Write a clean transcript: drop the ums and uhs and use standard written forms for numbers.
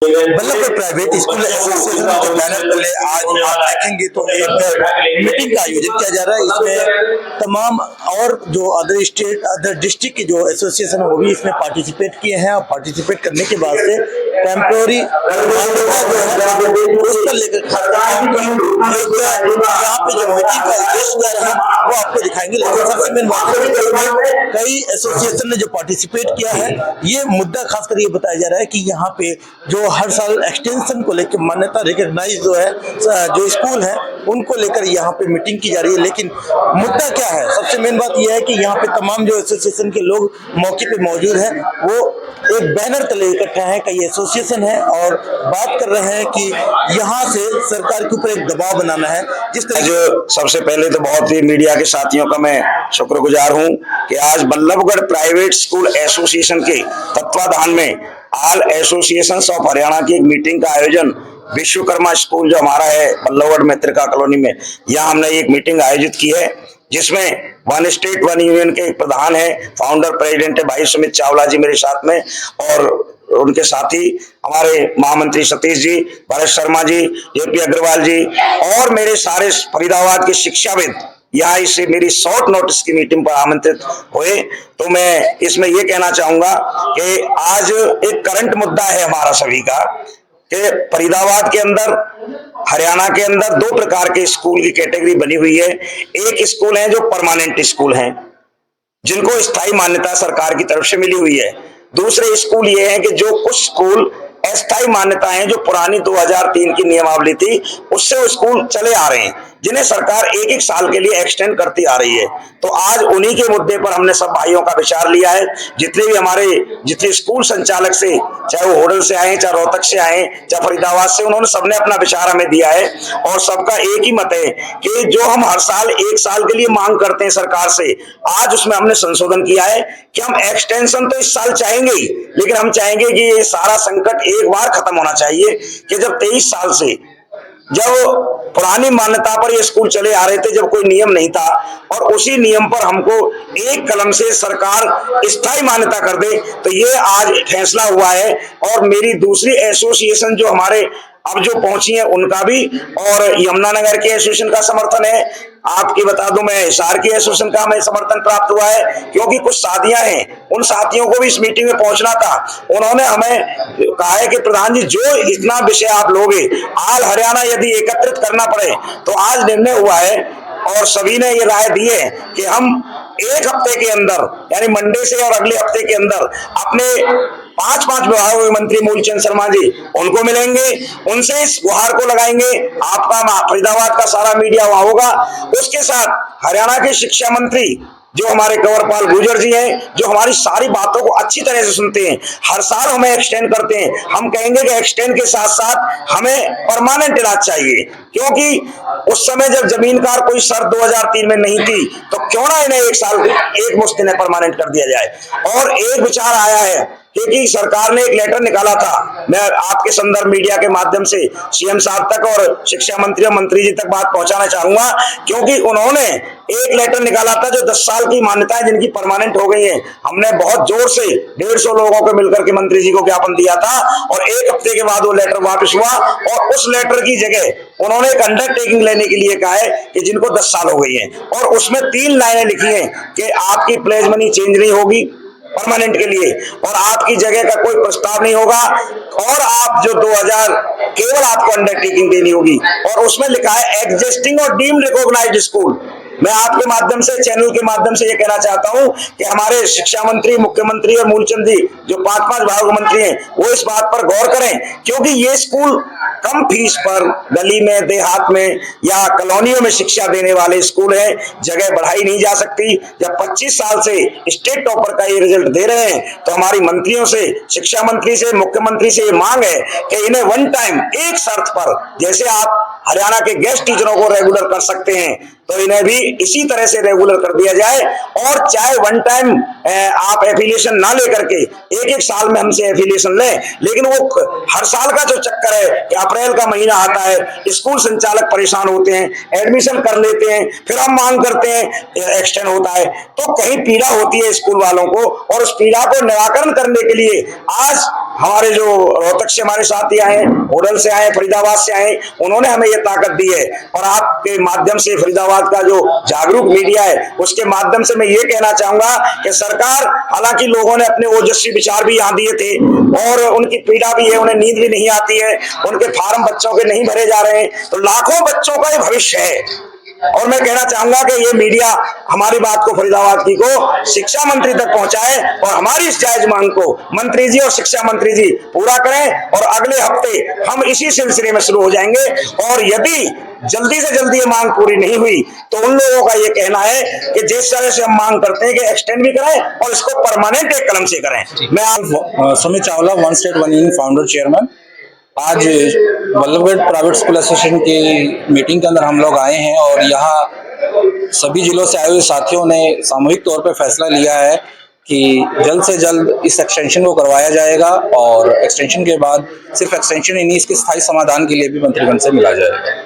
Ballabhgarh private school association के banner तले आज आप देखेंगे तो एक मीटिंग का आयोजन किया जा रहा है। इसमें तमाम और जो अदर स्टेट अदर डिस्ट्रिक्ट के जो एसोसिएशन है वो भी इसमें पार्टिसिपेट किए हैं और पार्टिसिपेट करने के बाद से टेम्पोररी लेकर यहाँ पे जो मीटिंग का उद्देश्य है वो आपको दिखाएंगे। लेकिन सबसे मेन बात है कई एसोसिएशन ने जो पार्टिसिपेट किया है, ये मुद्दा खासकर ये बताया जा रहा है कि यहाँ पे जो हर साल एक्सटेंशन को लेकर मान्यता रिकॉग्नाइज जो है जो स्कूल है उनको लेकर यहाँ पे मीटिंग की जा रही है। लेकिन मुद्दा क्या है, सबसे मेन बात यह है कि यहाँ पे तमाम जो एसोसिएशन के लोग मौके पे मौजूद हैं, वो एक बैनर तले इकट्ठा है, कई एसोसिएशन है और बात कर रहे हैं कि यहाँ से सरकार के ऊपर एक दबाव बनाना है। जिस तरह जो सबसे पहले तो बहुत ही मीडिया के साथियों का मैं शुक्रगुजार हूँ कि आज बल्लभगढ़ प्राइवेट स्कूल एसोसिएशन के तत्वाधान में ऑल एसोसिएशंस ऑफ हरियाणा की एक मीटिंग का आयोजन विश्वकर्मा स्कूल जो हमारा है बल्लभगढ़ मित्रिका कॉलोनी में, यहाँ हमने एक मीटिंग आयोजित की है जिसमें वन स्टेट वन यूनियन के प्रधान है, फाउंडर प्रेसिडेंट है भाई सुमित चावला जी मेरे साथ में, और उनके साथी हमारे महामंत्री सतीश जी, भरत शर्मा जी, जेपी अग्रवाल जी और मेरे सारे फरीदाबाद के शिक्षाविद यहाँ इस मेरी शॉर्ट नोटिस की मीटिंग पर आमंत्रित हुए। तो मैं इसमें यह कहना चाहूंगा कि आज एक करंट मुद्दा है हमारा सभी का कि फरीदाबाद के अंदर हरियाणा के अंदर दो प्रकार के स्कूल की कैटेगरी बनी हुई है। एक स्कूल है जो परमानेंट स्कूल हैं जिनको स्थायी मान्यता सरकार की तरफ से मिली हुई है। दूसरे स्कूल ये हैं कि जो कुछ स्कूल अस्थायी मान्यता है जो पुरानी 2003 की नियमावली थी उससे वो स्कूल चले आ रहे हैं, जिन्हें सरकार एक एक साल के लिए एक्सटेंड करती आ रही है। तो आज उन्हीं के मुद्दे पर हमने सब भाइयों का विचार लिया है। जितने भी हमारे जितने स्कूल संचालक से, चाहे वो होडल से आए, चाहे रोहतक से आए, चाहे फरीदाबाद से, उन्होंने सबने अपना विचार हमें दिया है और सबका एक ही मत है कि जो हम हर साल एक साल के लिए मांग करते हैं सरकार से, आज उसमें हमने संशोधन किया है कि हम एक्सटेंशन तो इस साल चाहेंगे ही, लेकिन हम चाहेंगे कि ये सारा संकट एक बार खत्म होना चाहिए कि जब 23 साल से जब पुरानी मान्यता पर ये स्कूल चले आ रहे थे, जब कोई नियम नहीं था और उसी नियम पर हमको एक कलम से सरकार स्थायी मान्यता कर दे, तो ये आज फैसला हुआ है। और मेरी दूसरी एसोसिएशन जो हमारे अब जो पहुंची है उनका भी, और यमुनानगर के एसोसिएशन का समर्थन है। आपकी बता दूं, मैं हिसार की एसोसिएशन का हमें समर्थन प्राप्त हुआ है क्योंकि कुछ साथियां हैं, उन साथियों को भी इस मीटिंग में पहुंचना था। उन्होंने हमें कहा है कि प्रधान जी जो इतना विषय आप लोगे ऑल हरियाणा यदि एकत्रित करना पड़े, तो आज निर्णय हुआ है और सभी ने ये राय दी है कि हम एक हफ्ते के अंदर यानी मंडे से और अगले हफ्ते के अंदर अपने 5 विभागों के मंत्री मूलचंद शर्मा जी उनको मिलेंगे, उनसे इस गुहार को लगाएंगे। आपका फरीदाबाद का सारा मीडिया वहां होगा। उसके साथ हरियाणा के शिक्षा मंत्री जो हमारे कंवरपाल गुर्जर जी हैं, जो हमारी सारी बातों को अच्छी तरह से सुनते हैं, हर साल हमें एक्सटेंड करते हैं। हम कहेंगे कि एक्सटेंड के साथ साथ हमें परमानेंट इलाज चाहिए, क्योंकि उस समय जब जमीनकार कोई शर्त 2003 में नहीं थी, तो क्यों ना इन्हें एक साल एक मुश्त इन्हें परमानेंट कर दिया जाए। और एक विचार आया है क्योंकि सरकार ने एक लेटर निकाला था, मैं आपके संदर्भ मीडिया के माध्यम से सीएम साहब तक और शिक्षा मंत्री और मंत्री जी तक बात पहुंचाना चाहूंगा, क्योंकि उन्होंने एक लेटर निकाला था जो 10 साल की मान्यताएं जिनकी परमानेंट हो गई हैं। हमने बहुत जोर से 150 लोगों को मिलकर के मंत्री जी को ज्ञापन दिया था और एक हफ्ते के बाद वो लेटर वापस हुआ और उस लेटर की जगह उन्होंने एक अंडरटेकिंग लेने के लिए कहा है कि जिनको 10 साल हो गई है, और उसमें 3 लाइनें लिखी हैं कि आपकी प्लेज मनी चेंज नहीं होगी परमानेंट के लिए, और आपकी जगह का कोई प्रस्ताव नहीं होगा, और आप जो 2000 केवल आपको अंडरटेकिंग देनी होगी। और उसमें लिखा है एग्जिस्टिंग और डीम्ड रिकॉग्नाइज्ड स्कूल। मैं आपके माध्यम से, चैनल के माध्यम से ये कहना चाहता हूं कि हमारे शिक्षा मंत्री, मुख्यमंत्री और मूलचंद जी जो 5 विभाग मंत्री हैं, वो इस बात पर गौर करें, क्योंकि ये स्कूल कम फीस पर गली में, देहात में या कॉलोनियों में शिक्षा देने वाले स्कूल हैं। जगह बढ़ाई नहीं जा सकती। जब 25 साल से स्टेट टॉपर का ये रिजल्ट दे रहे हैं, तो हमारी मंत्रियों से, शिक्षा मंत्री से, मुख्यमंत्री से ये मांग है कि इन्हें वन टाइम एक शर्त पर, जैसे आप हरियाणा के गेस्ट टीचरों को रेगुलर कर सकते हैं, तो इन्हें भी इसी तरह से रेगुलर कर दिया जाए। और चाहे वन टाइम आप एफिलिएशन ना लेकर के एक साल में हमसे एफिलिएशन लें, लेकिन वो हर साल का जो चक्कर है कि अप्रैल का महीना आता है, स्कूल संचालक परेशान होते हैं, एडमिशन कर लेते हैं, फिर हम मांग करते हैं एक्सटेंड होता है, तो कहीं पीड़ा होती है स्कूल वालों को, और उस पीड़ा को निराकरण करने के लिए आज हमारे जो रोहतक से हमारे साथी आए, होडल से आए, फरीदाबाद से आए, उन्होंने हमें ये ताकत दी है। और आपके माध्यम से फरीदाबाद का जो जागरूक मीडिया है उसके माध्यम से मैं ये कहना चाहूंगा कि सरकार, हालांकि लोगों ने अपने ओजस्वी विचार भी यहाँ दिए थे और उनकी पीड़ा भी है, उन्हें नींद भी नहीं आती है, उनके फार्म बच्चों के नहीं भरे जा रहे हैं, तो लाखों बच्चों का ये भविष्य है। और मैं कहना चाहूंगा कि ये मीडिया हमारी बात को, फरीदाबाद की को, शिक्षा मंत्री तक पहुंचाए और हमारी इस जायज मांग को मंत्री जी और शिक्षा मंत्री जी पूरा करें। और अगले हफ्ते हम इसी सिलसिले में शुरू हो जाएंगे और यदि जल्दी से जल्दी ये मांग पूरी नहीं हुई तो उन लोगों का ये कहना है कि जिस तरह से हम मांग करते हैं कि एक्सटेंड भी करें और इसको परमानेंट एक कलम से करें। मैं आप Sumit Chawla, one state one union founder chairman. आज बल्लभगढ़ प्राइवेट स्कूल एसोसिएशन की मीटिंग के अंदर हम लोग आए हैं और यहाँ सभी जिलों से आए हुए साथियों ने सामूहिक तौर पर फैसला लिया है कि जल्द से जल्द इस एक्सटेंशन को करवाया जाएगा और एक्सटेंशन के बाद सिर्फ एक्सटेंशन ही नहीं, इसके स्थायी समाधान के लिए भी मंत्रिगण से मिला जाएगा।